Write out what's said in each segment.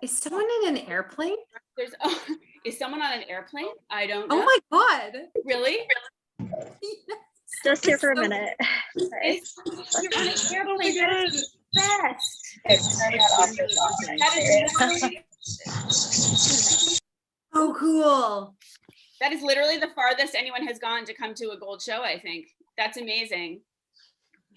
Is someone in an airplane? There's is someone on an airplane? I don't Oh know. my God. Really? Just here for a minute. You're on an airplane. That is the best. That is literally, Oh, cool. that is literally the farthest anyone has gone to come to a gold show, I think. That's amazing.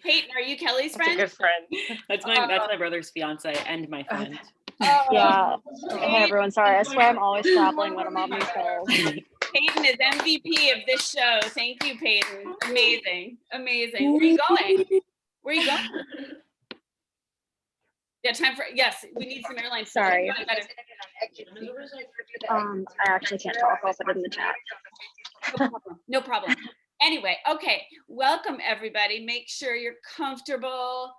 Peyton, are you Kelly's friend? That's a good friend. That's my brother's fiance and my friend. Oh, Yeah. Hey everyone, sorry. I swear I'm always traveling when I'm on these calls. Peyton is MVP of this show. Thank you, Peyton. Amazing. Amazing. Where are you going? Where are you going? Yeah, time for, yes, we need some airline. Sorry. I actually can't talk. I'll put it in the chat. No problem. Anyway, okay. Welcome everybody. Make sure you're comfortable.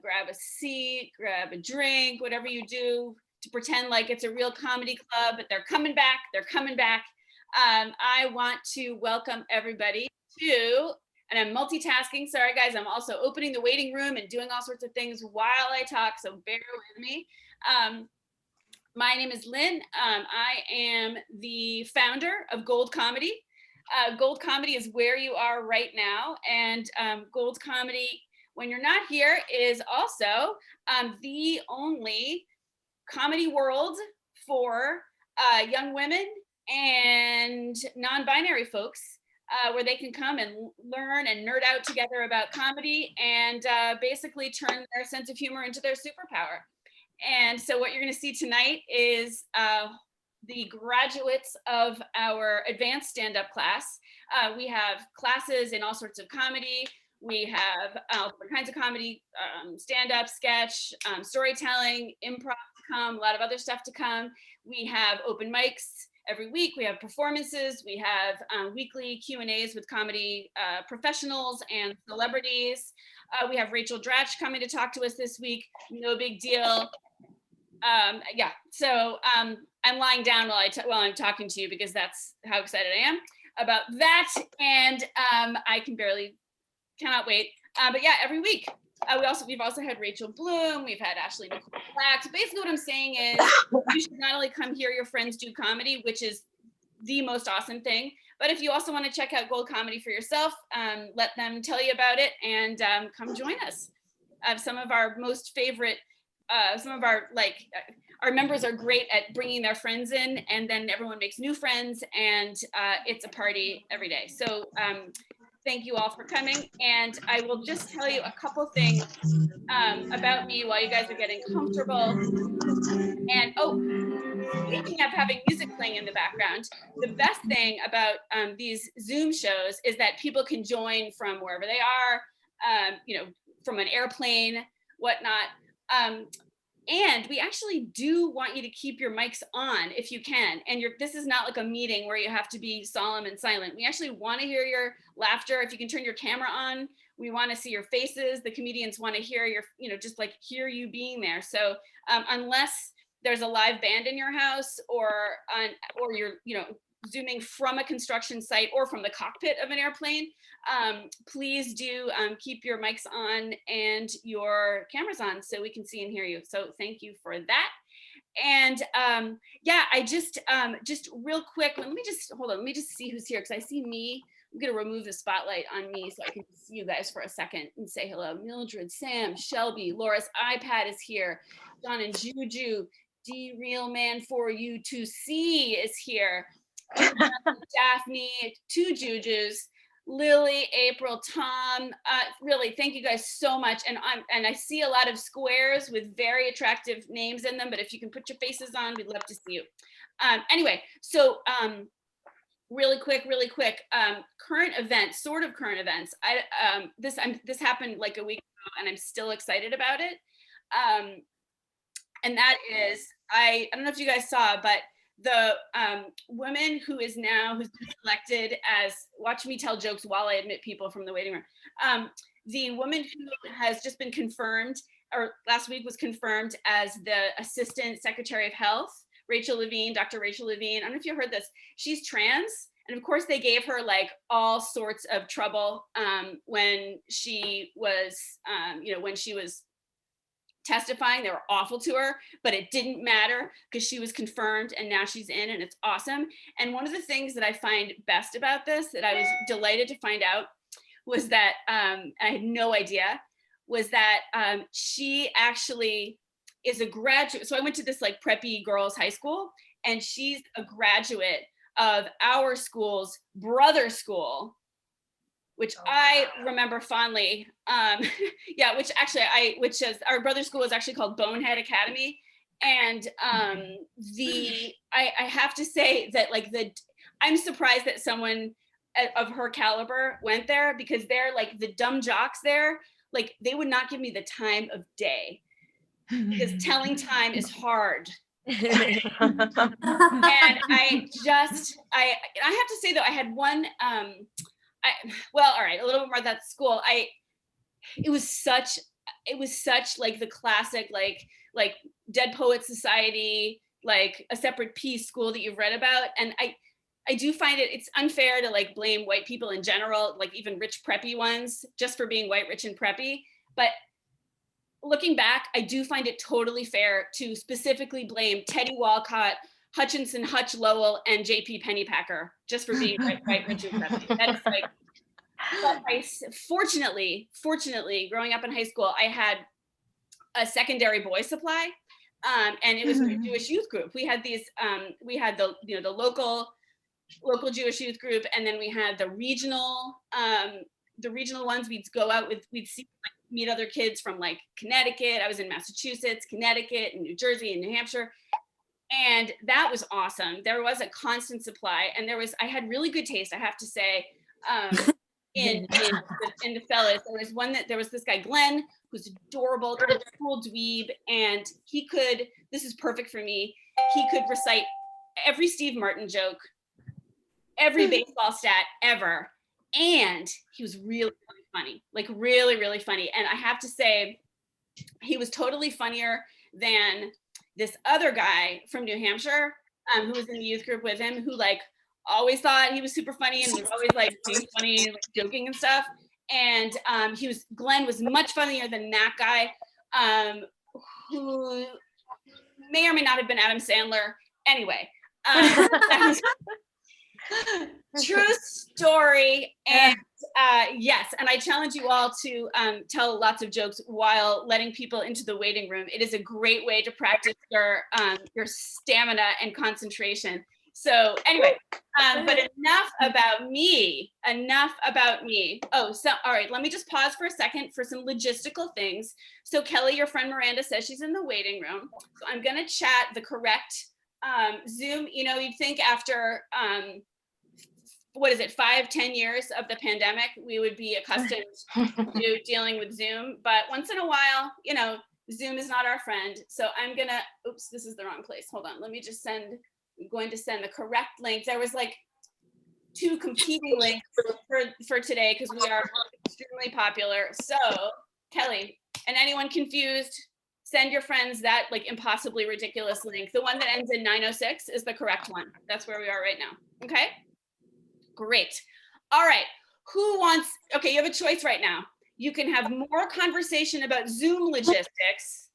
Grab a seat, grab a drink, whatever you do to pretend like it's a real comedy club, but they're coming back. They're coming back. I want to welcome everybody to, and I'm multitasking. Sorry guys, I'm also opening the waiting room and doing all sorts of things while I talk, so bear with me. My name is Lynn. I am the founder of Gold Comedy. Gold Comedy is where you are right now, and Gold Comedy, when you're not here, is also the only comedy world for young women and non-binary folks, where they can come and learn and nerd out together about comedy and basically turn their sense of humor into their superpower. And so what you're going to see tonight is the graduates of our advanced stand-up class. We have classes in all sorts of comedy. We have all kinds of comedy, stand-up, sketch, storytelling, improv to come, a lot of other stuff to come. We have open mics every week. We have performances. We have weekly Q&As with comedy professionals and celebrities. We have Rachel Dratch coming to talk to us this week. No big deal. Yeah, so I'm lying down while I'm talking to you because that's how excited I am about that. And I cannot wait. But yeah, every week. We've also had Rachel Bloom, we've had Ashley Nicole Black. So basically what I'm saying is you should not only come hear your friends do comedy, which is the most awesome thing, but if you also want to check out Gold Comedy for yourself, let them tell you about it and come join us. Some of our most favorite, our members are great at bringing their friends in, and then everyone makes new friends, and it's a party every day. So thank you all for coming, and I will just tell you a couple things about me while you guys are getting comfortable. And speaking of having music playing in the background, the best thing about these Zoom shows is that people can join from wherever they are, from an airplane, whatnot. And we actually do want you to keep your mics on if you can. And this is not like a meeting where you have to be solemn and silent. We actually want to hear your laughter. If you can turn your camera on, we want to see your faces. The comedians want to hear your, just like hear you being there. So unless there's a live band in your house or you're, Zooming from a construction site or from the cockpit of an airplane, please do keep your mics on and your cameras on so we can see and hear you. So thank you for that. And yeah, I just real quick, let me just see who's here, because I see me. I'm gonna remove the spotlight on me so I can see you guys for a second and say hello. Mildred, Sam, Shelby, Laura's iPad is here. John and Juju, D Real Man for you to see is here. Daphne, 2 Jujus, Lily, April, Tom. Really, thank you guys so much. And I see a lot of squares with very attractive names in them, but if you can put your faces on, we'd love to see you. Anyway, so really quick, current events, sort of current events. This happened like a week ago, and I'm still excited about it. And that is, I don't know if you guys saw, but the woman who's been selected as, watch me tell jokes while I admit people from the waiting room. The woman who has just been confirmed, or last week was confirmed as the Assistant Secretary of Health, Dr. Rachel Levine. I don't know if you heard this. She's trans. And of course they gave her like all sorts of trouble when she was, testifying. They were awful to her, but it didn't matter because she was confirmed and now she's in and it's awesome. And one of the things that I find best about this, that I was delighted to find out, was that, I had no idea, was that she actually is a graduate. So I went to this like preppy girls high school, and she's a graduate of our school's brother school, which I remember fondly. Yeah, which is our brother school is actually called Bonehead Academy. And I have to say that I'm surprised that someone of her caliber went there, because they're like the dumb jocks there. Like, they would not give me the time of day because telling time is hard. And I have to say though, I had one, well, all right, a little bit more at that school. It was such like the classic, like Dead Poets Society, like A Separate Peace school that you've read about. And I do find it's unfair to like blame white people in general, like even rich preppy ones, just for being white, rich, and preppy. But looking back, I do find it totally fair to specifically blame Teddy Walcott, Hutchinson Hutch Lowell, and JP Pennypacker just for being white, rich, and preppy. That is like, but fortunately, growing up in high school, I had a secondary boy supply, and it was a Jewish youth group. We had these, we had the local Jewish youth group, and then we had the regional ones. We'd go out with, meet other kids from like Connecticut. I was in Massachusetts, Connecticut, and New Jersey, and New Hampshire. And that was awesome. There was a constant supply, and I had really good taste, I have to say, in the fellas. There was this guy, Glenn, who's adorable, total dweeb, and this is perfect for me, he could recite every Steve Martin joke, every baseball stat ever, and he was really, really funny, like really, really funny. And I have to say, he was totally funnier than this other guy from New Hampshire, who was in the youth group with him, who like always thought he was super funny and was always like being funny and like, joking and stuff. And Glenn was much funnier than that guy, who may or may not have been Adam Sandler. Anyway, true story. And yes, and I challenge you all to tell lots of jokes while letting people into the waiting room. It is a great way to practice your stamina and concentration. So anyway, but enough about me. Oh, so all right, let me just pause for a second for some logistical things. So Kelly, your friend Miranda says she's in the waiting room. So I'm gonna chat the correct Zoom. You'd think after 5-10 years of the pandemic, we would be accustomed to dealing with Zoom. But once in a while, Zoom is not our friend. So I'm gonna, oops, this is the wrong place. Hold on, let me just I'm going to send the correct link. There was like 2 competing links for today because we are extremely popular. So Kelly, and anyone confused, send your friends that like impossibly ridiculous link. The one that ends in 906 is the correct one. That's where we are right now. Okay, great. All right, okay, you have a choice right now. You can have more conversation about Zoom logistics,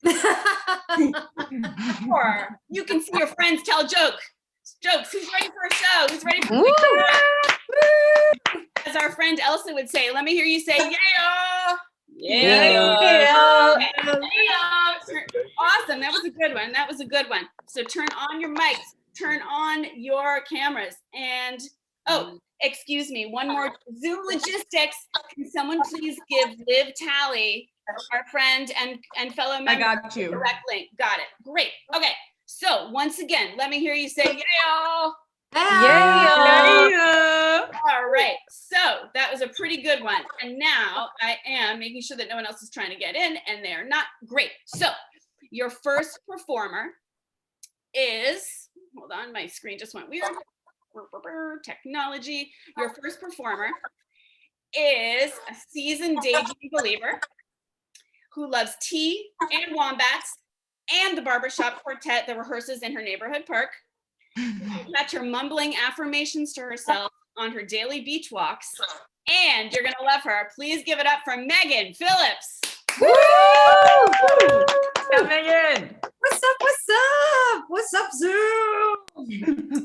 or you can see your friends tell jokes. Who's ready for a show? Who's ready for as our friend Elsa would say, let me hear you say, yeah. Yeah. Awesome. That was a good one. So turn on your mics, turn on your cameras, and excuse me, one more Zoom logistics. Can someone please give Liv Tally, our friend and fellow member, I got you. The correct link? Got it. Great. Okay. So once again, let me hear you say, yeah. Yeah. All right. So that was a pretty good one. And now I am making sure that no one else is trying to get in, and they're not. Great. So your first performer is, hold on, my screen just went weird. Technology. Your first performer is a seasoned daydream believer who loves tea and wombats and the barbershop quartet that rehearses in her neighborhood park. Catch her mumbling affirmations to herself on her daily beach walks. And you're gonna love her. Please give it up for Megan Phillips. Coming in. What's up? What's up? What's up, Zoom?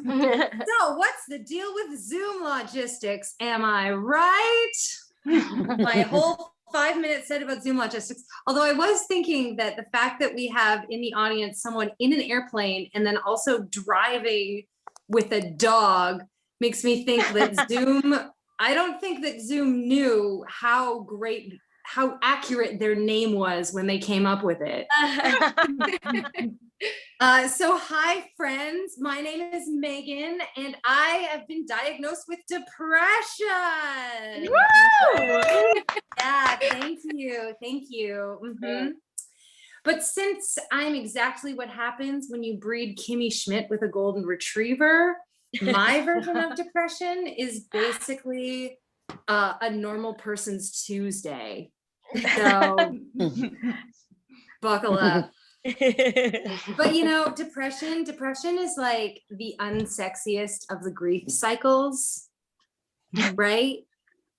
So, what's the deal with Zoom logistics? Am I right? My whole 5-minute set about Zoom logistics. Although I was thinking that the fact that we have in the audience someone in an airplane and then also driving with a dog makes me think that Zoom, I don't think that Zoom knew how accurate their name was when they came up with it. So hi friends, my name is Megan and I have been diagnosed with depression. Woo! Yeah, thank you. Mhm. But since I'm exactly what happens when you breed Kimmy Schmidt with a golden retriever, my version of depression is basically a normal person's Tuesday. So buckle up. But you know, depression is like the unsexiest of the grief cycles, right?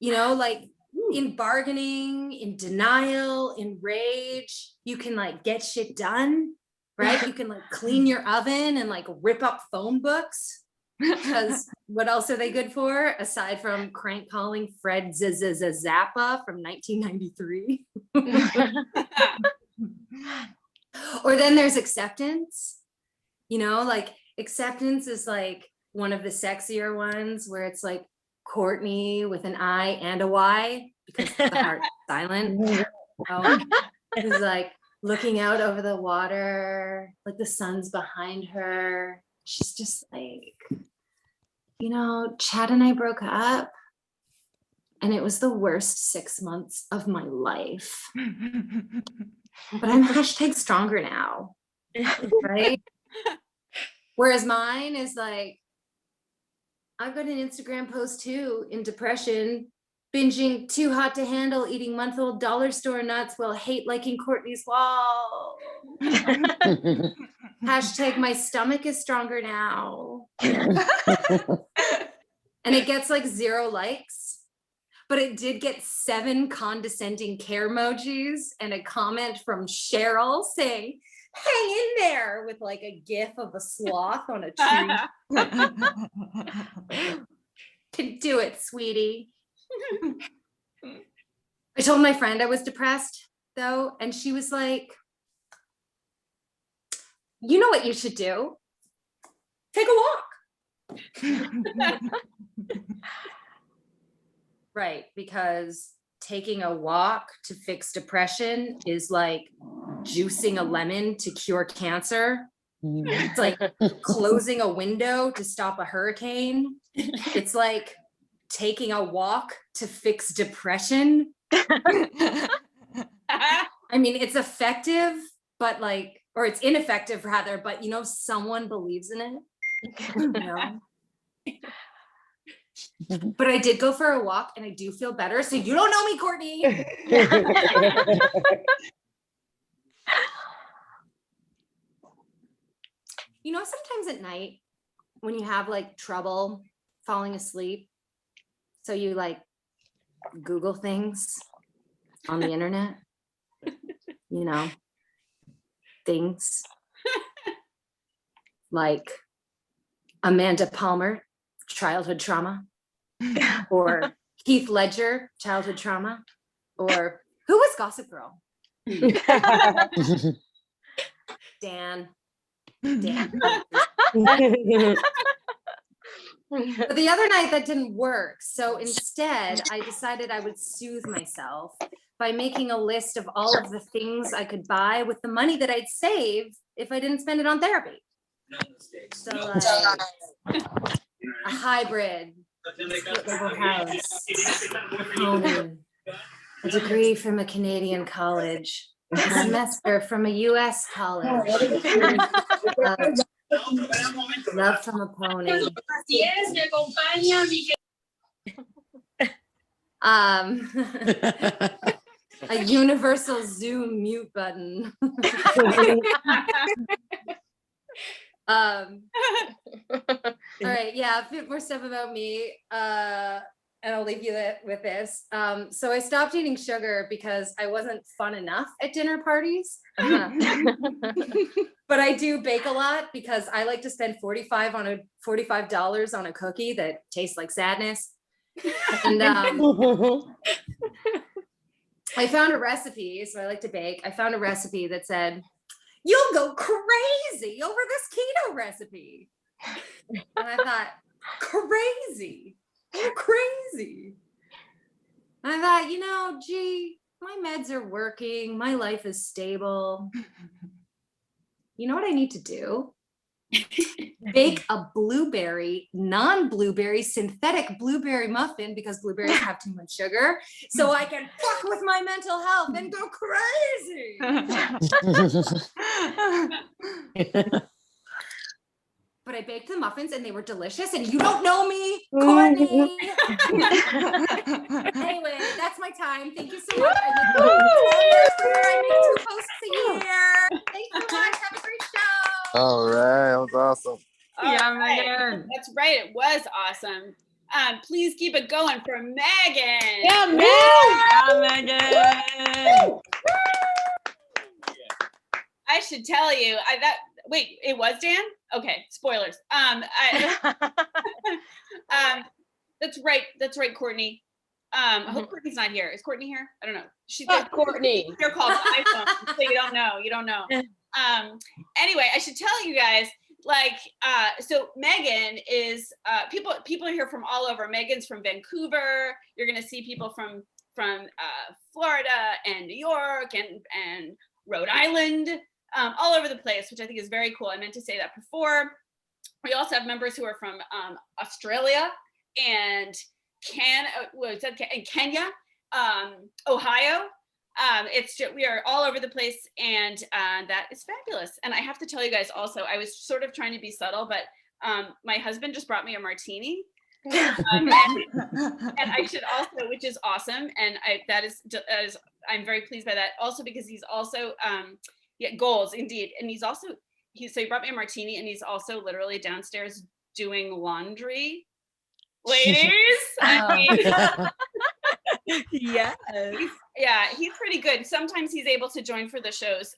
You know, like in bargaining, in denial, in rage, you can like get shit done, right? You can like clean your oven and like rip up phone books. Because what else are they good for aside from crank calling Fred Zappa from 1993? Or then there's acceptance, you know, like acceptance is like one of the sexier ones where it's like Courtney with an I and a Y because the heart's silent. It's like looking out over the water, like the sun's behind her. She's just like, you know, Chad and I broke up and it was the worst 6 months of my life. But I'm hashtag stronger now, right? Whereas mine is like, I've got an Instagram post too in depression, binging Too Hot to Handle, eating month-old dollar store nuts while hate liking Courtney's wall. Hashtag my stomach is stronger now. And it gets like 0 likes, but it did get 7 condescending care emojis and a comment from Cheryl saying, hang in there, with like a gif of a sloth on a tree. Can do it, sweetie. I told my friend I was depressed though, and she was like, you know what you should do? Take a walk. Right, because taking a walk to fix depression is like juicing a lemon to cure cancer. It's like closing a window to stop a hurricane. It's like taking a walk to fix depression. I mean, it's effective, but like, or it's ineffective rather, but you know, someone believes in it. You know? But I did go for a walk and I do feel better. So you don't know me, Courtney. You know, sometimes at night when you have like trouble falling asleep, so you like Google things on the internet, you know, things like Amanda Palmer, childhood trauma, or Heath Ledger, childhood trauma, or who was Gossip Girl? Dan. But the other night that didn't work. So instead, I decided I would soothe myself by making a list of all of the things I could buy with the money that I'd save if I didn't spend it on therapy. So like a hybrid, split level house, a pony, a degree from a Canadian college, a semester from a US college, love from a pony. A universal Zoom mute button. All right, yeah, a bit more stuff about me. and I'll leave you with this. So I stopped eating sugar because I wasn't fun enough at dinner parties. But I do bake a lot because I like to spend $45 on a cookie that tastes like sadness. And I found a recipe, so I like to bake. I found a recipe that said, "You'll go crazy over this keto recipe." And I thought, crazy, crazy. And I thought, gee, my meds are working. My life is stable. You know what I need to do? Bake a blueberry, non-blueberry, synthetic blueberry muffin because blueberries have too much sugar, so I can fuck with my mental health and go crazy. But I baked the muffins and they were delicious, and you don't know me, Courtney. Anyway, that's my time. Thank you so much. I make 2 posts a year. Thanks so much. Have a great show. All right, that was awesome. Yeah, right. Megan. That's right. It was awesome. Please keep it going for Megan. Yeah, man. Yeah, Megan. I should tell you, wait, it was Dan? Okay, spoilers. That's right, Courtney. I hope Courtney's not here. Is Courtney here? I don't know. She's Courtney. They're called iPhone, so you don't know. Anyway, I should tell you guys, so Megan is people are here from all over. Megan's from Vancouver. You're gonna see people from Florida and New York and Rhode Island, all over the place, which I think is very cool. I meant to say that before. We also have members who are from Australia and Kenya, Ohio. We are all over the place, and that is fabulous. And I have to tell you guys also, I was sort of trying to be subtle, but my husband just brought me a martini. And I should also, which is awesome, and I'm very pleased by that. Also because he's also goals indeed, and so he brought me a martini, and he's also literally downstairs doing laundry. Ladies, Yes. He's pretty good. Sometimes he's able to join for the shows.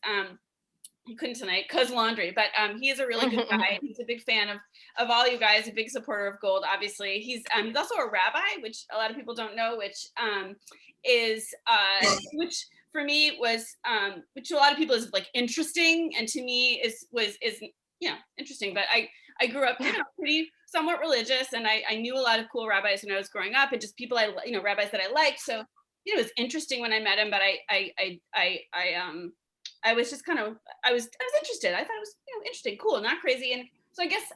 He couldn't tonight because laundry, but he is a really good guy. He's a big fan of all you guys, a big supporter of Gold, obviously. He's also a rabbi, which a lot of people don't know, which for me was which to a lot of people is like interesting, and to me is interesting. But I grew up pretty somewhat religious, and I knew a lot of cool rabbis when I was growing up, and just people rabbis that I liked. So it was interesting when I met him, but I was just I was interested. I thought it was interesting, cool, not crazy. And so I guess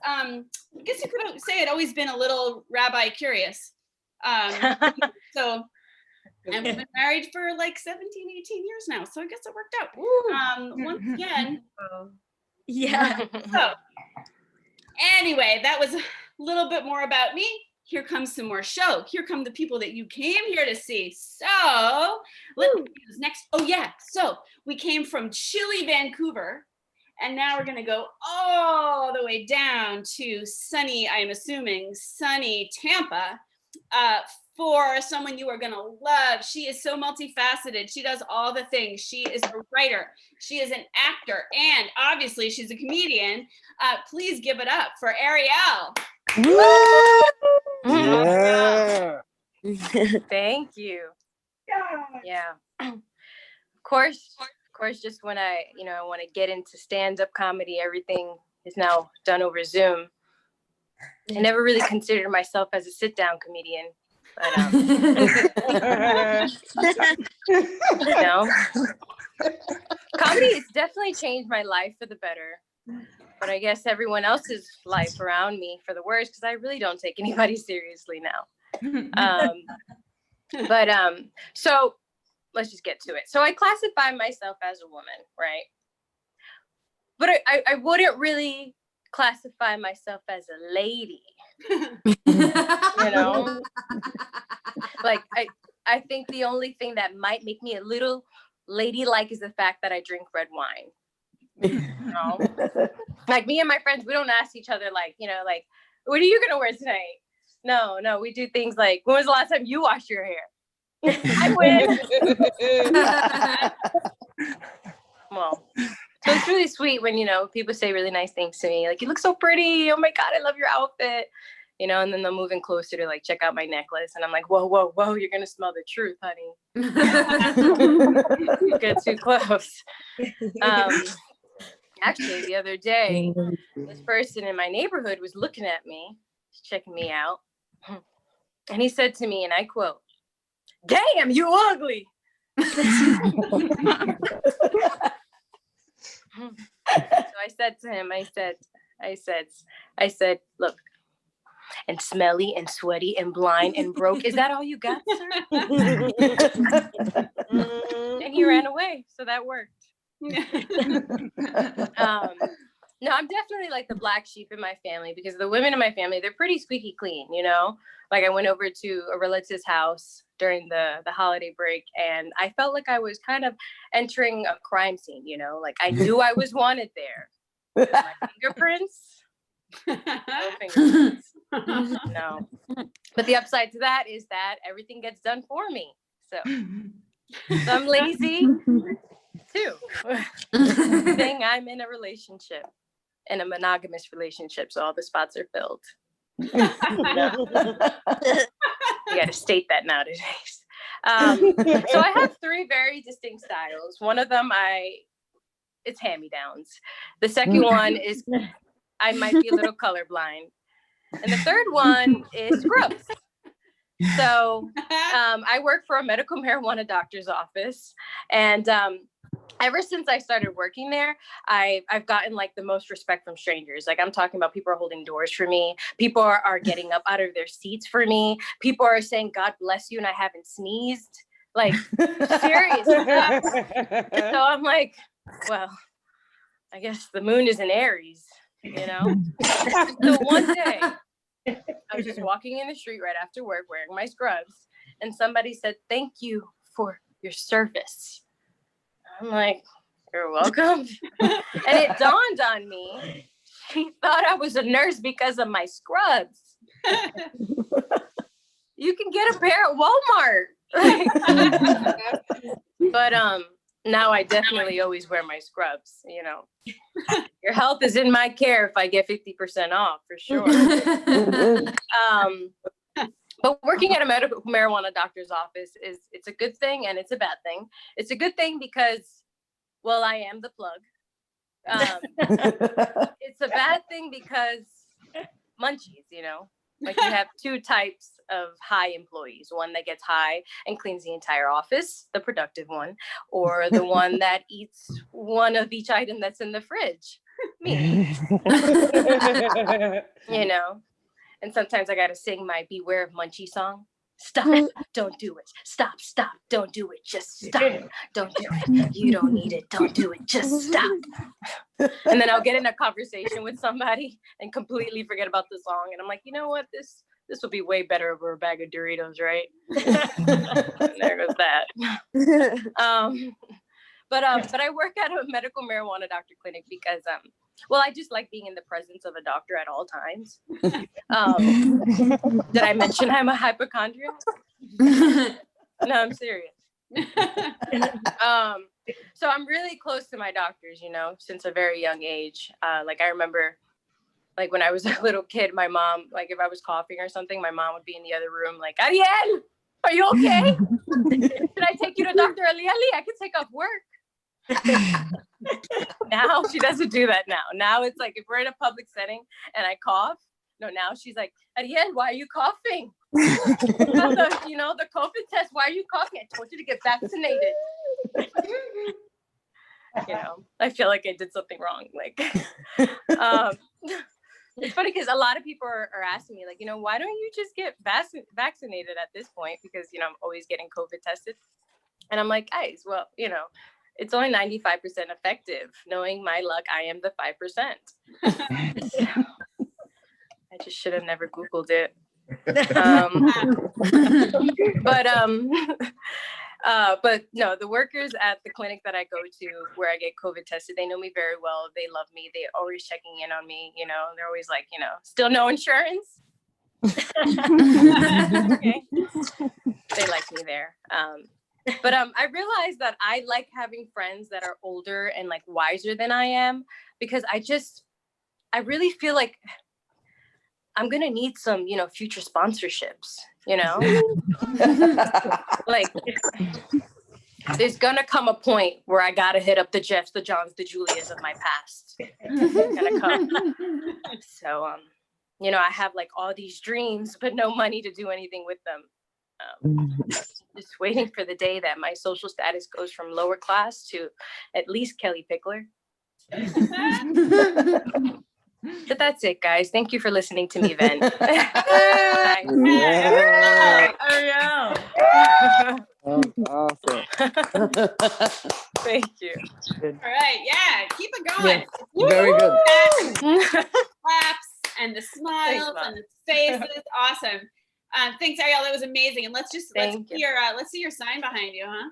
you could say I'd always been a little rabbi curious. So and we've been married for like 17, 18 years now. So I guess it worked out. Once again. Yeah. So anyway, that was a little bit more about me. Here comes some more show. Here come the people that you came here to see. So let's do this next. Oh yeah. So we came from chilly Vancouver, and now we're gonna go all the way down to sunny, I'm assuming, sunny Tampa, for someone you are gonna love. She is so multifaceted. She does all the things. She is a writer. She is an actor, and obviously she's a comedian. Please give it up for Ariel. Yeah. Thank you. Yeah. Of course, just when I want to get into stand-up comedy, everything is now done over Zoom. I never really considered myself as a sit-down comedian, but comedy has definitely changed my life for the better. But I guess everyone else's life around me for the worse, because I really don't take anybody seriously now. So let's just get to it. So I classify myself as a woman, right? But I wouldn't really classify myself as a lady. Like I think the only thing that might make me a little ladylike is the fact that I drink red wine. Like me and my friends, we don't ask each other like, what are you gonna wear tonight? No, we do things like, when was the last time you washed your hair? I win. Well, so it's really sweet when, people say really nice things to me. Like, you look so pretty. Oh my God, I love your outfit. And then they'll move in closer to like check out my necklace. And I'm like, whoa, you're going to smell the truth, honey. Get too close. Actually, the other day, this person in my neighborhood was looking at me, checking me out. And he said to me, and I quote, "Damn, you ugly." So I said to him, I said, "Look, and smelly and sweaty and blind and broke. Is that all you got, sir?" And he ran away. So that worked. No, I'm definitely like the black sheep in my family because the women in my family, they're pretty squeaky clean, Like I went over to a relative's house during the holiday break and I felt like I was kind of entering a crime scene, Like I knew I was wanted there. My fingerprints? No fingerprints. No. But the upside to that is that everything gets done for me. So I'm lazy too. Thing I'm in a relationship, in a monogamous relationship, so all the spots are filled. You got to state that nowadays. So I have 3 very distinct styles. One of them, it's hand-me-downs. The second one is I might be a little colorblind. And the third one is scrubs. So I work for a medical marijuana doctor's office. And ever since I started working there, I've gotten like the most respect from strangers. Like I'm talking about people are holding doors for me. People are getting up out of their seats for me. People are saying, "God bless you," and I haven't sneezed. Like, serious. So I'm like, well, I guess the moon is in Aries, So one day, I was just walking in the street right after work wearing my scrubs, and somebody said, "Thank you for your service." I'm like, "You're welcome." And it dawned on me, she thought I was a nurse because of my scrubs. You can get a pair at Walmart. But now I definitely always wear my scrubs, Your health is in my care if I get 50% off for sure. But working at a medical marijuana doctor's office it's a good thing and it's a bad thing. It's a good thing because, well, I am the plug. It's a bad thing because munchies, like you have 2 types of high employees, one that gets high and cleans the entire office, the productive one, or the one that eats one of each item that's in the fridge, me. And sometimes I got to sing my Beware of Munchie song. Stop, don't do it. Stop, don't do it. Just stop, don't do it. You don't need it, don't do it. Just stop. And then I'll get in a conversation with somebody and completely forget about the song. And I'm like, you know what? This will be way better over a bag of Doritos, right? And there goes that. But I work at a medical marijuana doctor clinic because I just like being in the presence of a doctor at all times. Did I mention I'm a hypochondriac? No, I'm serious. So I'm really close to my doctors, since a very young age. Like I remember, like when I was a little kid, my mom, like if I was coughing or something, my mom would be in the other room like, "Ariel, are you okay? Should I take you to Dr. Ali? I can take off work." Now she doesn't do that now. Now it's like if we're in a public setting and I cough, no, now she's like, "Ariel, why are you coughing? The COVID test, why are you coughing? I told you to get vaccinated." I feel like I did something wrong. Like, it's funny because a lot of people are asking me, like, why don't you just get vaccinated at this point? Because, I'm always getting COVID tested. And I'm like, guys, well, it's only 95% effective. Knowing my luck, I am the 5%. I just should have never Googled it. But no, the workers at the clinic that I go to where I get COVID tested, they know me very well. They love me. They're always checking in on me. They're always like, still no insurance? Okay. They like me there. But I realized that I like having friends that are older and like wiser than I am, because I really feel like I'm gonna need some, future sponsorships, like there's gonna come a point where I gotta hit up the Jeffs, the Johns, the Julias of my past. It's gonna come. So, I have like all these dreams, but no money to do anything with them. Just waiting for the day that my social status goes from lower class to at least Kelly Pickler. But that's it, guys. Thank you for listening to me vent. Yeah. Ariel. That was awesome. Thank you. All right, yeah, keep it going. Very good. Claps and the smiles Mom. and the faces. Awesome. Thanks, Ariel. That was amazing. And let's see Thank you. your sign behind you, huh?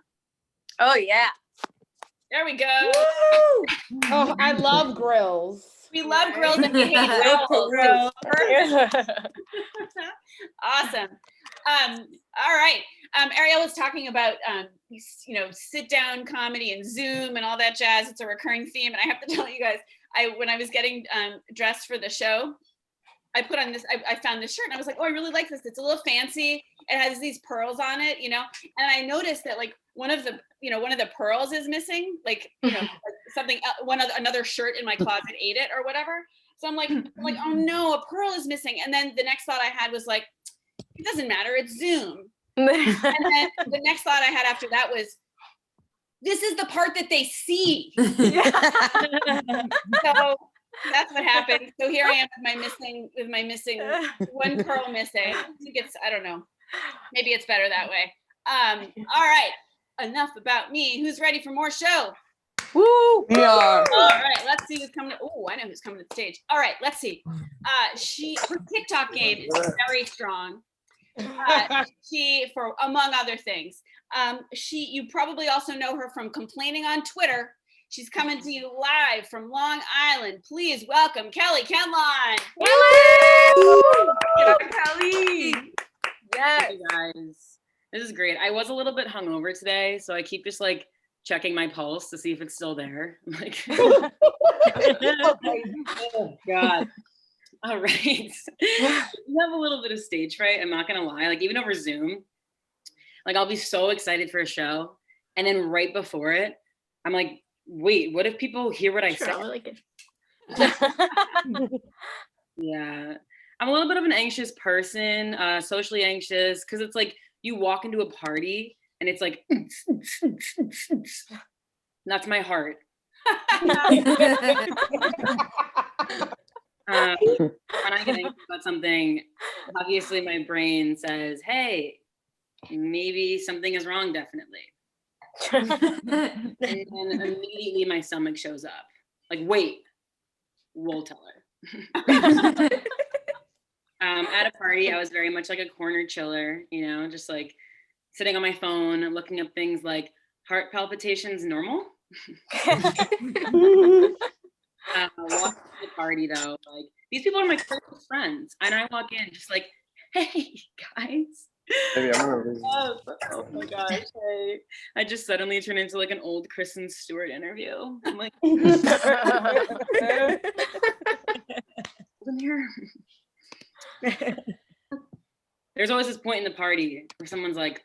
Oh yeah. There we go. Oh, I love grills. We love grills and we hate owls. Grill. Awesome. All right. Ariel was talking about sit down comedy and Zoom and all that jazz. It's a recurring theme. And I have to tell you guys, when I was getting dressed for the show, I put on this, I found this shirt and I was like, oh, I really like this. It's a little fancy. It has these pearls on it, and I noticed that like one of the pearls is missing, like, something, another shirt in my closet ate it or whatever. So I'm like, oh no, a pearl is missing. And then the next thought I had was like, it doesn't matter, it's Zoom. And then the next thought I had after that was, this is the part that they see. So that's what happened. So here I am with my missing one pearl missing. I think I don't know. Maybe it's better that way. All right. Enough about me. Who's ready for more show? Woo! We are. All right. Let's see who's coming. Oh, I know who's coming to the stage. All right. Let's see. Her TikTok game is very strong. For among other things, you probably also know her from complaining on Twitter. She's coming to you live from Long Island. Please welcome Kelly Kenline. Kelly. Yes. Hey guys, this is great. I was a little bit hungover today, so I keep just like checking my pulse to see if it's still there. I'm like, oh God. All right. You have a little bit of stage fright. I'm not gonna lie. Like even over Zoom, like I'll be so excited for a show, and then right before it, I'm like, wait, what if people hear what I say? Yeah. I'm a little bit of an anxious person, socially anxious, because it's like you walk into a party and it's like, that's my heart. When I get anxious about something, obviously my brain says, hey, maybe something is wrong, definitely. And then immediately my stomach shows up. Like, wait, we'll tell her. At a party, I was very much like a corner chiller, just like sitting on my phone, looking up things like heart palpitations normal. Walking to the party though, like these people are my closest friends, and I walk in just like, hey guys. Maybe I'm gonna read. Oh my gosh, hey. I just suddenly turned into like an old Kristen Stewart interview. I'm like, in here. There's always this point in the party where someone's like,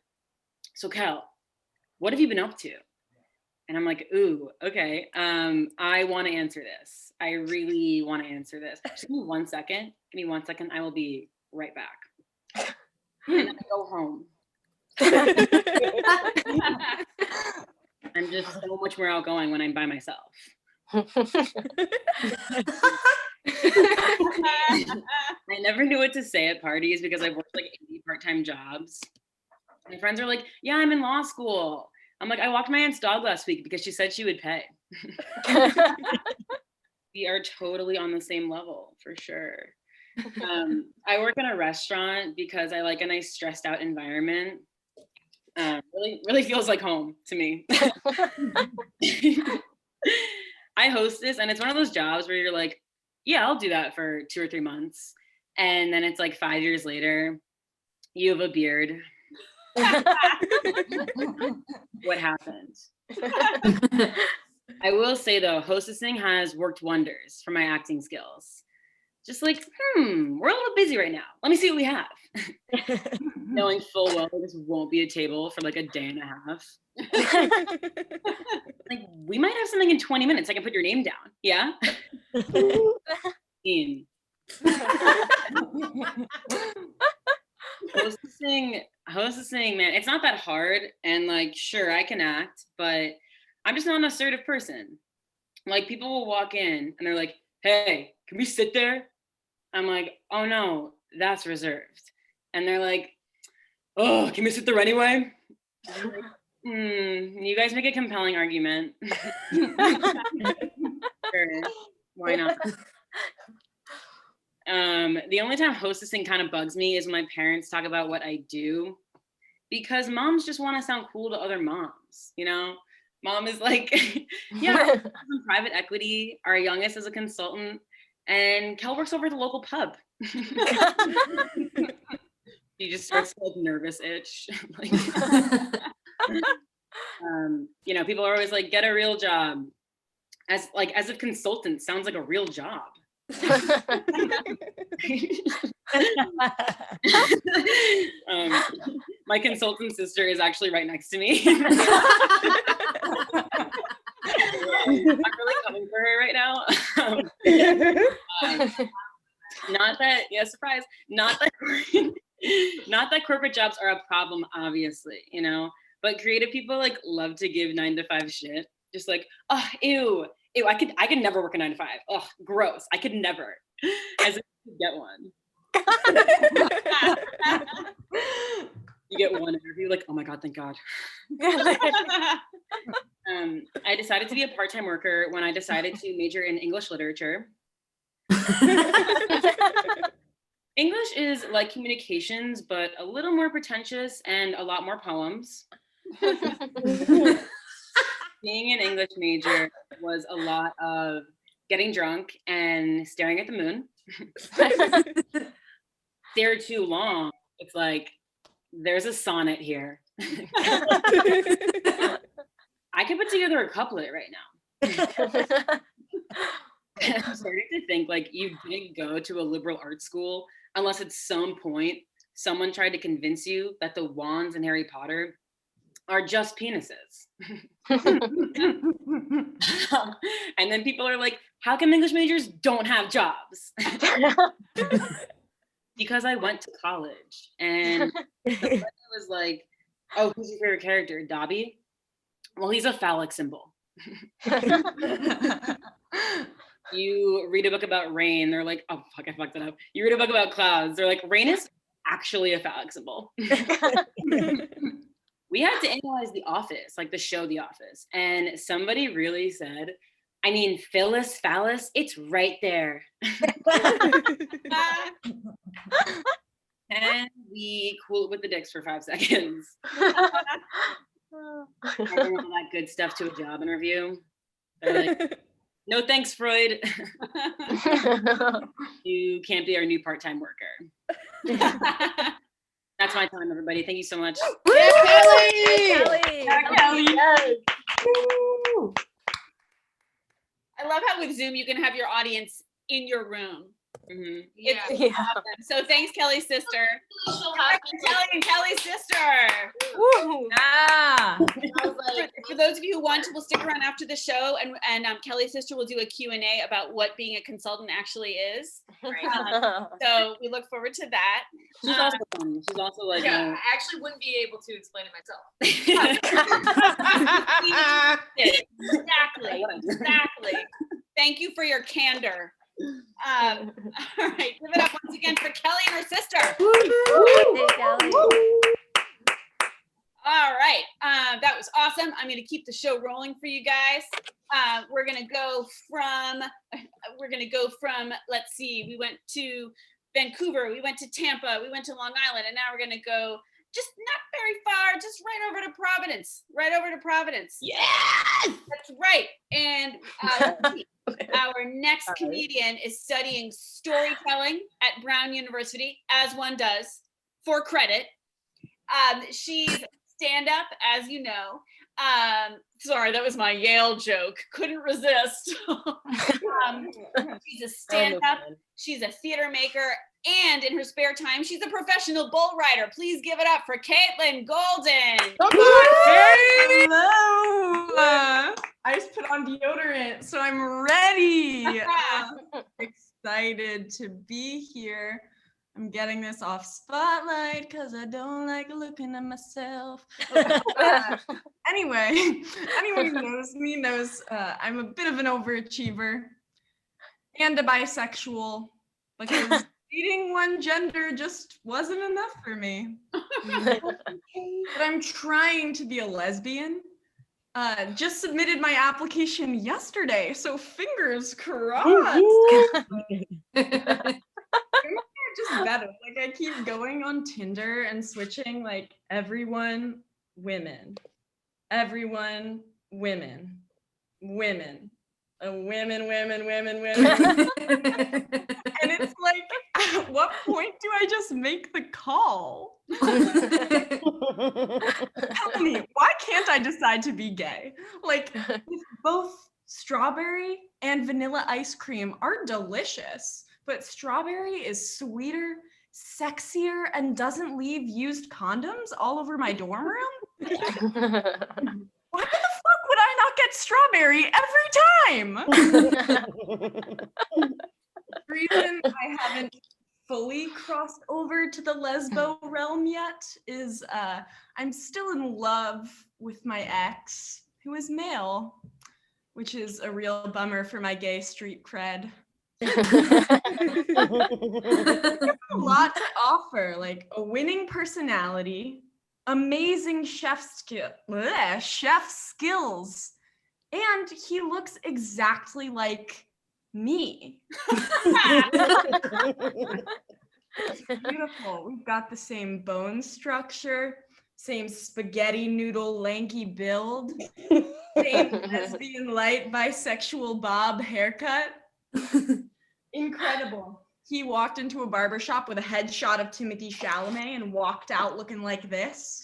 so Kel, what have you been up to? And I'm like, ooh, okay. I want to answer this. I really want to answer this. Just give me 1 second. Give me 1 second. I will be right back. And then I go home. I'm just so much more outgoing when I'm by myself. I never knew what to say at parties because I've worked like 80 part-time jobs. My friends are like, yeah, I'm in law school. I'm like, I walked my aunt's dog last week because she said she would pay. We are totally on the same level for sure. I work in a restaurant because I like a nice stressed out environment. Really feels like home to me. I host this and it's one of those jobs where you're like, yeah, I'll do that for 2 or 3 months. And then it's like 5 years later, you have a beard. What happened? I will say though, hostessing has worked wonders for my acting skills. Just like, we're a little busy right now. Let me see what we have. Knowing full well this won't be a table for like a day and a half. Like, we might have something in 20 minutes. I can put your name down. Yeah? Hostessing, man, it's not that hard. And like, sure, I can act, but I'm just not an assertive person. Like, people will walk in and they're like, hey, can we sit there? I'm like, oh no, that's reserved. And they're like, oh, can we sit there anyway? Like, you guys make a compelling argument. Sure, why not? The only time hostessing kind of bugs me is when my parents talk about what I do, because moms just want to sound cool to other moms, you know? Mom is like, yeah, I'm private equity, our youngest is a consultant, and Kel works over at the local pub. She just starts to like nervous itch. Like, you know, people are always like, get a real job. As if consultant sounds like a real job. My consultant sister is actually right next to me. I'm really coming for her right now. Not that, yeah, surprise. Not that corporate jobs are a problem, obviously, you know, but creative people like love to give 9-to-5 shit. Just like, oh, ew, I could never work a 9-to-5. Oh, gross. I could never. As if you could get one. You get one interview, like, oh my God, thank God. I decided to be a part-time worker when I decided to major in English literature. English is like communications, but a little more pretentious and a lot more poems. Being an English major was a lot of getting drunk and staring at the moon. Stare too long, it's like, there's a sonnet here. I could put together a couplet right now. I'm starting to think like you didn't go to a liberal arts school unless at some point someone tried to convince you that the wands in Harry Potter are just penises. And then people are like, how come English majors don't have jobs? Because I went to college and I was like, oh, who's your favorite character? Dobby? Well, he's a phallic symbol. You read a book about rain, they're like, oh fuck, I fucked it up. You read a book about clouds, they're like, rain is actually a phallic symbol. We had to analyze The Office, like the show The Office, and somebody really said, I mean, Phyllis, phallus, it's right there. And we cool it with the dicks for 5 seconds. I bring all that good stuff to a job interview. They're like, no thanks, Freud. You can't be our new part-time worker. That's my time, everybody. Thank you so much. Yeah, Kelly! Yeah, Kelly. Yes. I love how with Zoom you can have your audience in your room. Mm-hmm. It's Yeah. awesome. So thanks, Kelly's sister. Kelly and Kelly's sister. Woo. Ah. For those of you who want to, we'll stick around after the show, and Kelly's sister will do a Q&A about what being a consultant actually is. So we look forward to that. She's also funny. She's also like, I actually wouldn't be able to explain it myself. Exactly. Thank you for your candor. All right, give it up once again for Kelly and her sister. Hey, Kelly. All right, that was awesome. I'm going to keep the show rolling for you guys. We're going to go from, let's see, we went to Vancouver, we went to Tampa, we went to Long Island, and now we're going to go just not very far, just right over to Providence, Yes. That's right. And our next comedian is studying storytelling at Brown University, as one does, for credit. She's stand-up, as you know. Sorry, that was my Yale joke. Couldn't resist. She's a stand-up. She's a theater maker. And in her spare time, she's a professional bull rider. Please give it up for Caitlin Golden. Hello. I just put on deodorant, so I'm ready. Excited to be here. I'm getting this off spotlight because I don't like looking at myself. Anyway, anyone who knows me knows I'm a bit of an overachiever and a bisexual because dating one gender just wasn't enough for me. But I'm trying to be a lesbian. Just submitted my application yesterday, so fingers crossed. Just better. Like I keep going on Tinder and switching like everyone, women, women, women. And it's like, at what point do I just make the call? Tell me, why can't I decide to be gay? Like, if both strawberry and vanilla ice cream are delicious, but strawberry is sweeter, sexier, and doesn't leave used condoms all over my dorm room? Why the fuck would I not get strawberry every time? The reason I haven't fully crossed over to the lesbo realm yet is I'm still in love with my ex, who is male, which is a real bummer for my gay street cred. A lot to offer, like a winning personality, amazing chef skills, and he looks exactly like me. It's beautiful. We've got the same bone structure, same spaghetti noodle lanky build, same lesbian light bisexual bob haircut. Incredible. He walked into a barbershop with a headshot of Timothy Chalamet and walked out looking like this.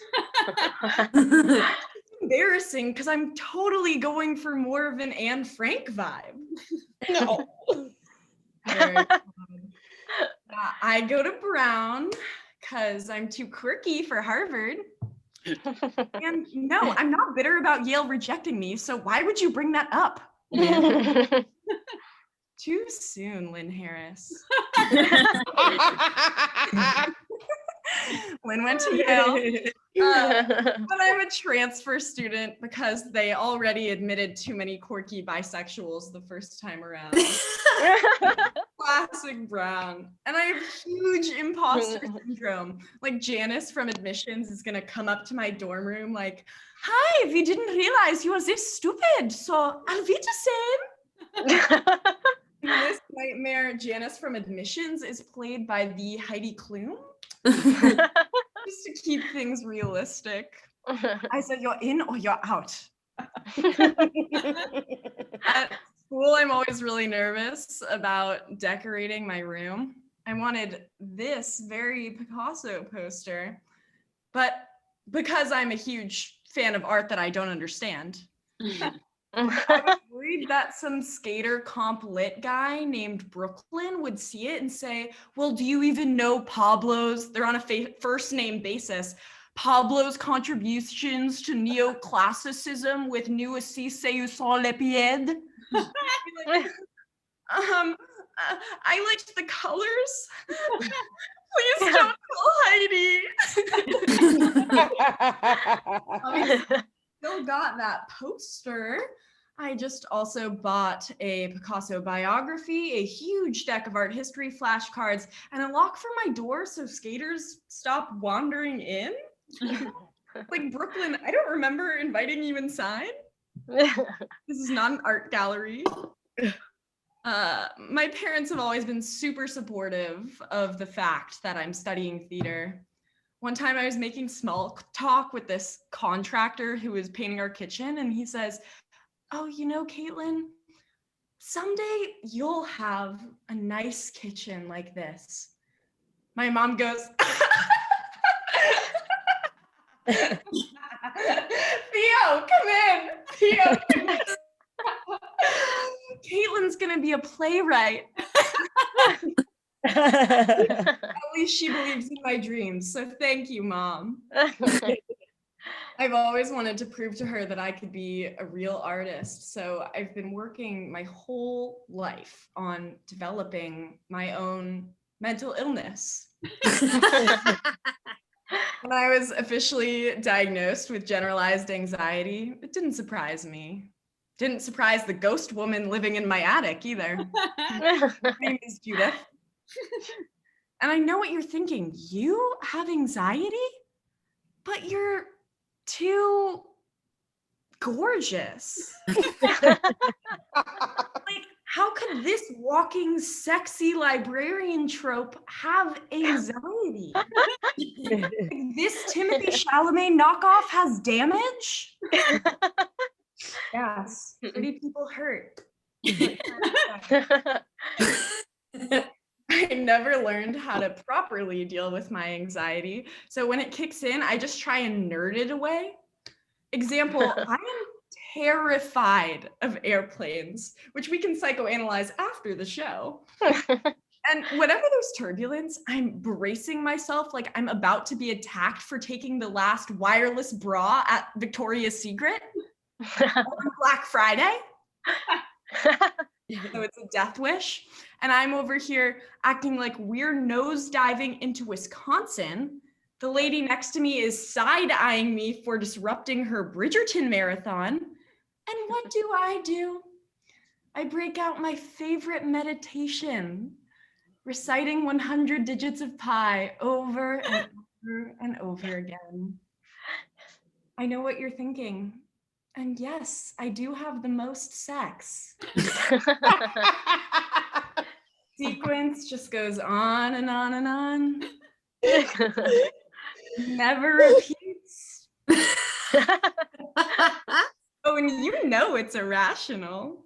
Embarrassing because I'm totally going for more of an Anne Frank vibe. No. I go to Brown because I'm too quirky for Harvard. And no, I'm not bitter about Yale rejecting me, so why would you bring that up? Too soon, Lynn Harris. Lynn went to Yale, but I'm a transfer student because they already admitted too many quirky bisexuals the first time around. Classic Brown. And I have huge imposter syndrome. Like Janice from admissions is gonna come up to my dorm room like, "Hi, we didn't realize you were this stupid, so are we the same?" In this nightmare, Janice from admissions is played by the Heidi Klum. Just to keep things realistic. I said, "You're in or you're out." At school, I'm always really nervous about decorating my room. I wanted this very Picasso poster, but because I'm a huge fan of art that I don't understand, I was worried that some skater comp lit guy named Brooklyn would see it and say, "Well, do you even know Pablo's?" They're on a first name basis. "Pablo's contributions to neoclassicism with Nous aussi c'est sans les pieds." I liked the colors. Please don't call Heidi. Still got that poster. I just also bought a Picasso biography, a huge deck of art history flashcards, and a lock for my door so skaters stop wandering in. Like, Brooklyn, I don't remember inviting you inside. This is not an art gallery. My parents have always been super supportive of the fact that I'm studying theater. one time I was making small talk with this contractor who was painting our kitchen, and he says, "Oh, you know, Caitlin, someday you'll have a nice kitchen like this." My mom goes, "Theo, come in. Theo, come in. Caitlin's gonna be a playwright." At least she believes in my dreams. So thank you, Mom. I've always wanted to prove to her that I could be a real artist. So I've been working my whole life on developing my own mental illness. When I was officially diagnosed with generalized anxiety, it didn't surprise me. Didn't surprise the ghost woman living in my attic either. Her name is Judith. And I know what you're thinking. You have anxiety? But you're too gorgeous. Like, how could this walking sexy librarian trope have anxiety? Like, this Timothy Chalamet knockoff has damage? Yes, pretty people hurt. I never learned how to properly deal with my anxiety. So when it kicks in, I just try and nerd it away. Example, I am terrified of airplanes, which we can psychoanalyze after the show. And whenever there's turbulence, I'm bracing myself like I'm about to be attacked for taking the last wireless bra at Victoria's Secret on Black Friday. So it's a death wish. And I'm over here acting like we're nosediving into Wisconsin. The lady next to me is side-eyeing me for disrupting her Bridgerton marathon. And what do? I break out my favorite meditation, reciting 100 digits of pi over and over and over again. I know what you're thinking. And yes, I do have the most sex. Sequence just goes on and on and on. Never repeats. Oh, and you know it's irrational.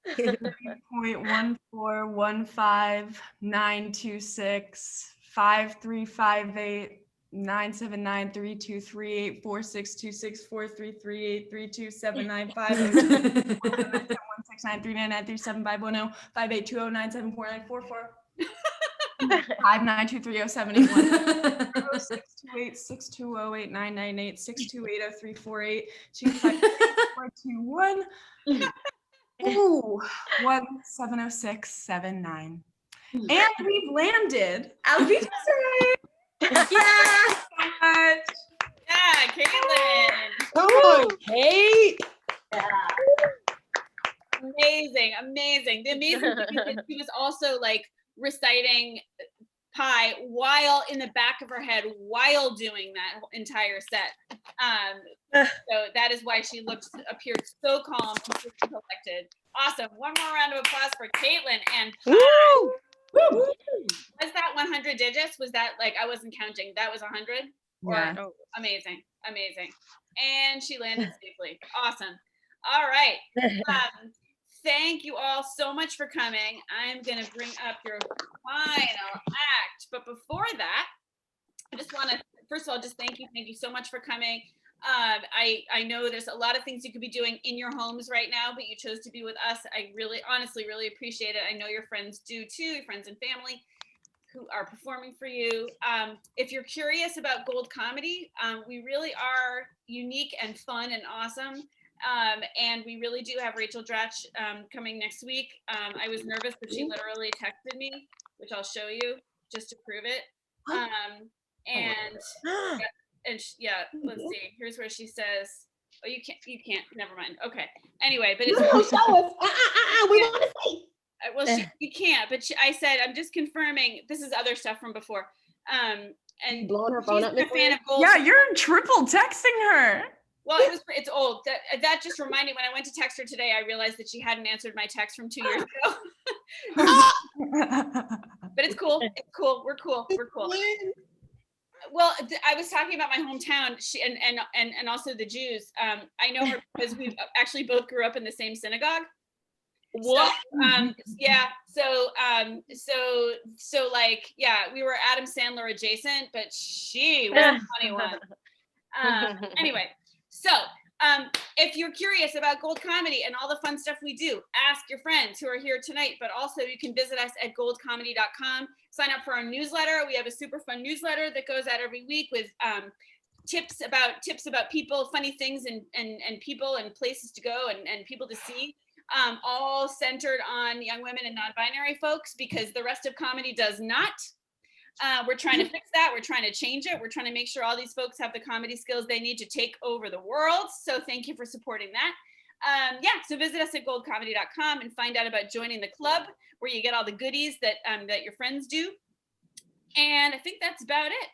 3.14159265358 9793238462643383279551693993751058209749445923078 62862089998 6280348 Ooh, 170679. And we've landed Alvita's right. Yeah, so much. Yeah, Caitlin. Come on, Kate. Amazing. The amazing thing is that she was also like reciting pi while in the back of her head while doing that entire set. So that is why she appeared so calm and collected. Awesome. One more round of applause for Caitlin and pi. Woo! Was that 100 digits? Was that like, I wasn't counting, that was 100? Yeah. Amazing. And she landed safely. Awesome. All right. Thank you all so much for coming. I'm going to bring up your final act. But before that, I just want to, first of all, just thank you so much for coming. I know there's a lot of things you could be doing in your homes right now, but you chose to be with us. I really, honestly, really appreciate it. I know your friends do too, your friends and family who are performing for you. If you're curious about Gold Comedy, we really are unique and fun and awesome. And we really do have Rachel Dratch coming next week. I was nervous, but she literally texted me, which I'll show you just to prove it. Yeah, let's see. Here's where she says, "Oh, you can't. Never mind. Okay. Anyway, but it's No, show us. We want to see. well, you can't. But I said I'm just confirming. This is other stuff from before. And Blowing her phone up, she's a fan of Gold. Yeah, you're triple texting her. Well, it's old. That just reminded, when I went to text her today, I realized that she hadn't answered my text from 2 years ago. but it's cool. It's cool. We're cool. We're cool. Well, I was talking about my hometown, and also the Jews. I know her because we actually both grew up in the same synagogue. What? So, yeah. So like, yeah, we were Adam Sandler adjacent, but she was a funny one. Anyway, so if you're curious about Gold Comedy and all the fun stuff we do, ask your friends who are here tonight, but also you can visit us at goldcomedy.com. Sign up for our newsletter. We have a super fun newsletter that goes out every week with tips about people, funny things and people and places to go and people to see, all centered on young women and non-binary folks, because the rest of comedy does not. We're trying to fix that. We're trying to change it. We're trying to make sure all these folks have the comedy skills they need to take over the world. So thank you for supporting that. So visit us at goldcomedy.com and find out about joining the club, where you get all the goodies that your friends do. And I think that's about it.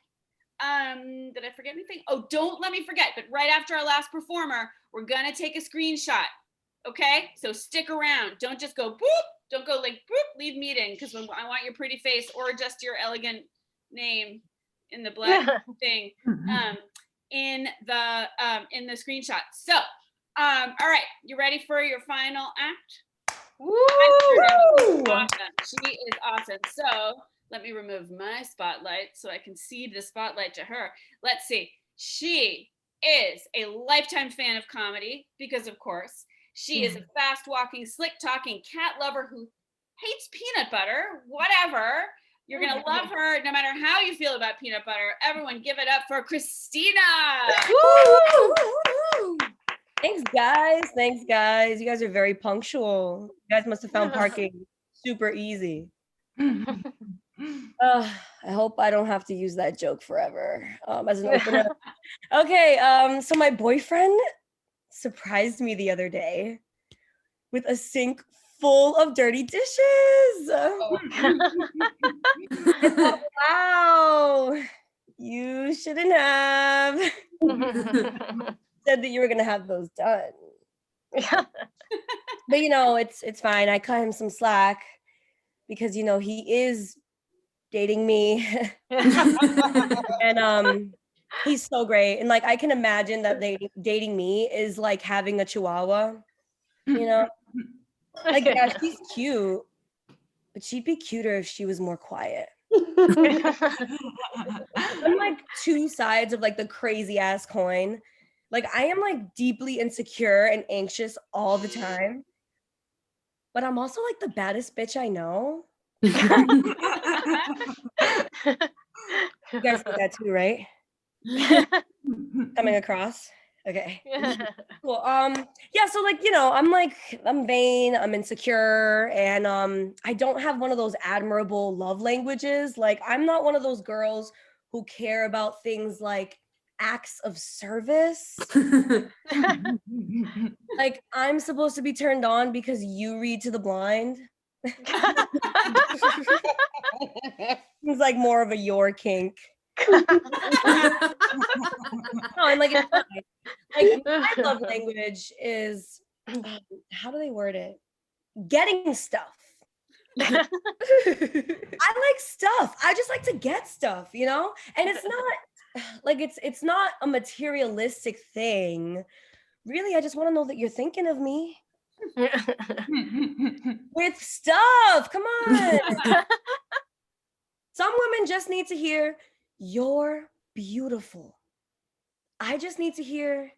Did I forget anything? Oh, don't let me forget, but right after our last performer, we're gonna take a screenshot. Okay, so stick around. Don't just go boop. Don't go like boop, leave meeting, because I want your pretty face or just your elegant name in the black thing in the screenshot. So, all right, you ready for your final act? Woo! Awesome. She is awesome. So let me remove my spotlight so I can cede the spotlight to her. Let's see. She is a lifetime fan of comedy because, of course, she is a fast-walking, slick-talking cat lover who hates peanut butter. Whatever. You're going to love her no matter how you feel about peanut butter. Everyone give it up for Christina. Thanks, guys. Thanks, guys. You guys are very punctual. You guys must have found parking super easy. I hope I don't have to use that joke forever as an opener. Okay, so my boyfriend surprised me the other day with a sink full of dirty dishes. I thought, wow, you shouldn't have said that you were gonna have those done. But it's fine. I cut him some slack because he is dating me. And he's so great. And like I can imagine that dating me is like having a chihuahua, Like, yeah, she's cute, but she'd be cuter if she was more quiet. I'm like two sides of like the crazy ass coin. Like I am like deeply insecure and anxious all the time, but I'm also like the baddest bitch I know. You guys think that too, right? Coming across. Okay. Cool. Yeah, so like, I'm vain, I'm insecure, and I don't have one of those admirable love languages. Like I'm not one of those girls who care about things like acts of service. Like I'm supposed to be turned on because you read to the blind. Seems like more of a your kink. No, and like it's fine. Like my love language is how do they word it? Getting stuff. I like stuff. I just like to get stuff, and it's not like it's not a materialistic thing. Really, I just want to know that you're thinking of me. With stuff. Come on. Some women just need to hear you're beautiful. I just need to hear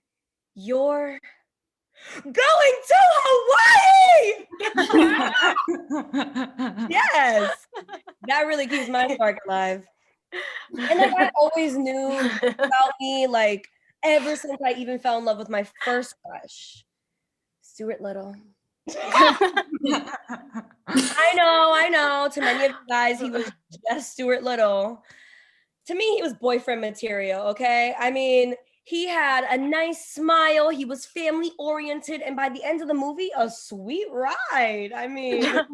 you're going to Hawaii. Yes. That really keeps my spark alive. And like I always knew about me, like ever since I even fell in love with my first crush, Stuart Little. I know. To many of you guys, he was just Stuart Little. To me, he was boyfriend material, okay? I mean, he had a nice smile. He was family oriented. And by the end of the movie, a sweet ride. I mean, come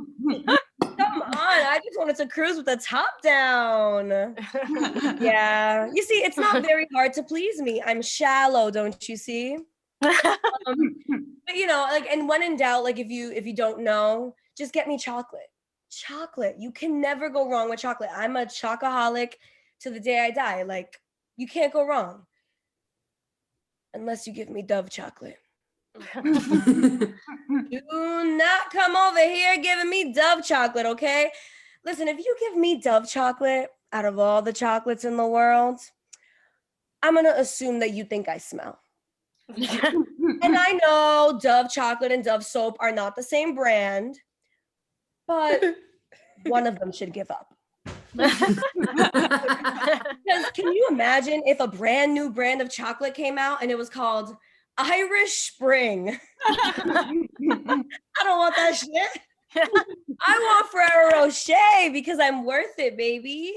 on. I just wanted to cruise with the top down. Yeah. You see, it's not very hard to please me. I'm shallow, don't you see? But like, and when in doubt, like if you don't know, just get me chocolate. chocolate. You can never go wrong with chocolate. I'm a chocoholic to the day I die. Like, you can't go wrong. Unless you give me Dove chocolate. Do not come over here giving me Dove chocolate, okay? Listen, if you give me Dove chocolate out of all the chocolates in the world, I'm gonna assume that you think I smell. And I know Dove chocolate and Dove soap are not the same brand, but one of them should give up. Because can you imagine if a brand new brand of chocolate came out and it was called Irish Spring? I don't want that shit. I want Ferrero Rocher because I'm worth it, baby.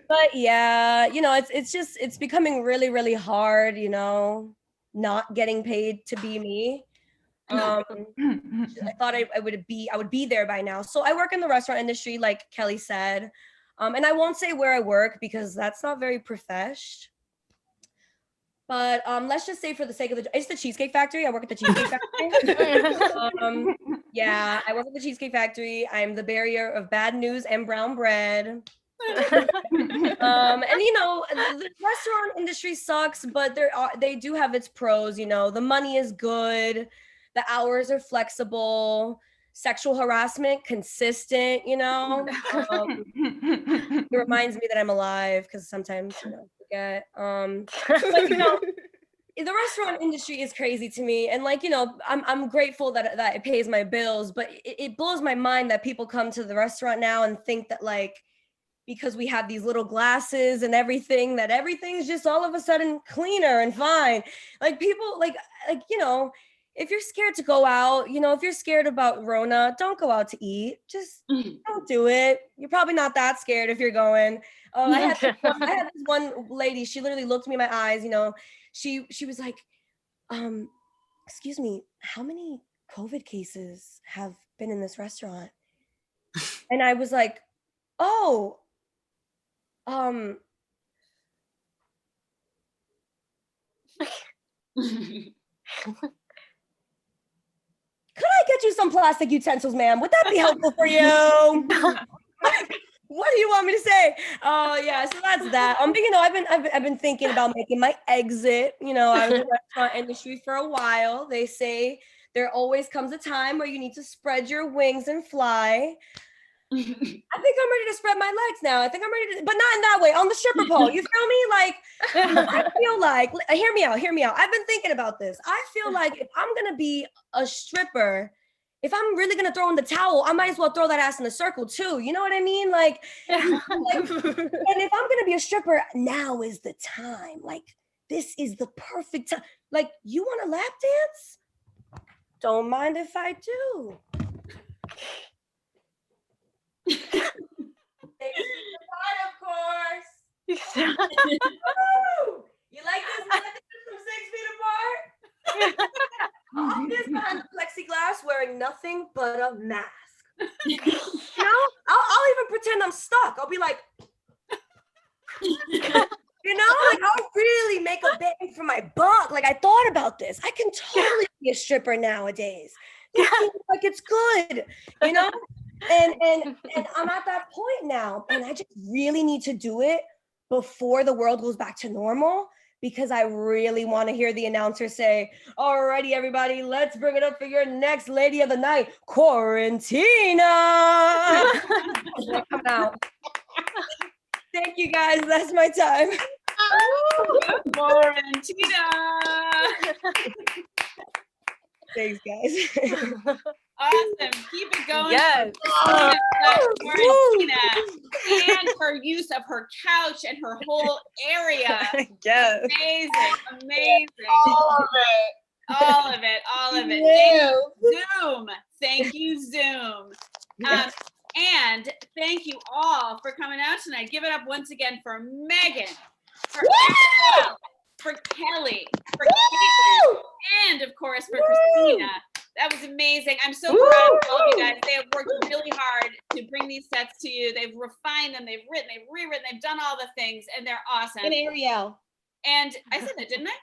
But yeah, you know, it's becoming really, really hard, you know, not getting paid to be me. I thought I would be there by now. So I work in the restaurant industry, like Kelly said. And I won't say where I work because that's not very profesh. But let's just say for the sake of it's the Cheesecake Factory. I work at the Cheesecake Factory. Yeah, I work at the Cheesecake Factory. I'm the barrier of bad news and brown bread. And you know, the restaurant industry sucks, but they do have its pros. You know, the money is good, the hours are flexible, sexual harassment consistent. You know, it reminds me that I'm alive because sometimes I forget. But you know, the restaurant industry is crazy to me, and like, you know, I'm grateful that it pays my bills, but it blows my mind that people come to the restaurant now and think that like, because we have these little glasses and everything, that everything's just all of a sudden cleaner and fine. Like people like, you know, if you're scared to go out, you know, if you're scared about Rona, don't go out to eat. Just don't do it. You're probably not that scared if you're going. I had this one lady, she literally looked me in my eyes, you know, she was like, excuse me, how many COVID cases have been in this restaurant? And I was like, oh, could I get you some plastic utensils, ma'am? Would that be helpful for you? What do you want me to say? Yeah, so that's that. But you know, I've been thinking about making my exit. You know, I was in the restaurant industry for a while. They say there always comes a time where you need to spread your wings and fly. I think I'm ready to spread my legs now. I think I'm ready to, but not in that way, on the stripper pole. You feel me? Like, I feel like, hear me out. I've been thinking about this. I feel like if I'm going to be a stripper, if I'm really going to throw in the towel, I might as well throw that ass in a circle too. You know what I mean? Like and if I'm going to be a stripper, now is the time. Like, this is the perfect time. Like, you want a lap dance? Don't mind if I do. Of course. You like this? From 6 feet apart? All this behind the plexiglass, wearing nothing but a mask. You know, I'll even pretend I'm stuck. I'll be like, you know, like I'll really make a bang for my buck. Like, I thought about this. I can totally be a stripper nowadays. It seems like it's good, you know? And I'm at that point now, and I just really need to do it before the world goes back to normal, because I really want to hear the announcer say, alrighty, everybody, let's bring it up for your next lady of the night, Quarantina. Come out. Thank you guys, that's my time. Quarantina. Thanks, guys. Awesome. Keep it going. Yes. Quarantina. And her use of her couch and her whole area. Yes. Amazing. All of it. Yeah. Thank you, Zoom. And thank you all for coming out tonight. Give it up once again for Megan, for Al, for Kelly, for Caitlin, and of course for Christina. That was amazing. I'm so proud of all of you guys. They have worked really hard to bring these sets to you. They've refined them. They've written, they've rewritten, they've done all the things, and they're awesome. And Ariel. And I said that, didn't I?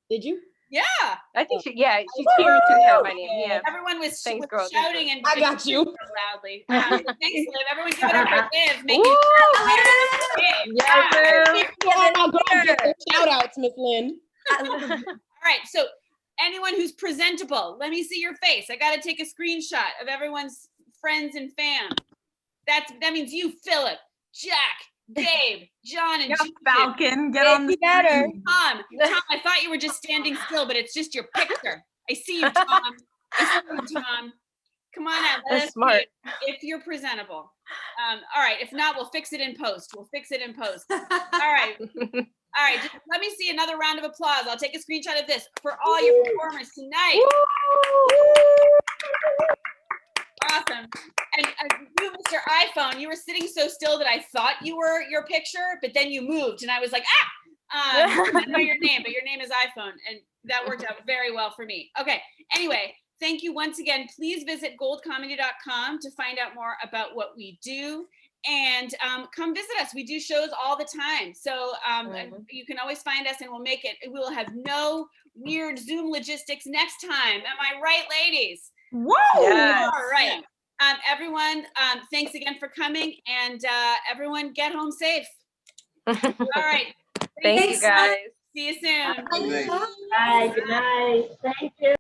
Did you? Yeah. I think she's here to have my name. Yeah. Everyone was, Thanks, was girl. shouting and I got you. loudly. Thanks, Liv. Everyone give it up for Liv. Making Woo! Shout outs, Miss Lynn. All right. So anyone who's presentable, let me see your face. I got to take a screenshot of everyone's friends and fam. That means you, Philip, Jack, Gabe, John, and Yeah, Juju. Falcon, get on the better. screen. Tom, I thought you were just standing still, but it's just your picture. I see you, Tom. I see you, Tom. Come on out. Let That's us see smart. if you're presentable. All right. If not, we'll fix it in post. All right. All right. Just let me see another round of applause. I'll take a screenshot of this for all your performers tonight. Awesome. And you, Mr. iPhone, you were sitting so still that I thought you were your picture, but then you moved, and I was like, I didn't know your name, but your name is iPhone, and that worked out very well for me. Okay. Anyway, thank you once again. Please visit goldcomedy.com to find out more about what we do, and come visit us. We do shows all the time, so you can always find us, and we'll make it. We will have no weird Zoom logistics next time. Am I right, ladies? Whoa! Yes. All right. Everyone, thanks again for coming, and everyone get home safe. All right. Thank you, guys. See you soon. Good night. Bye. Good night. Thank you.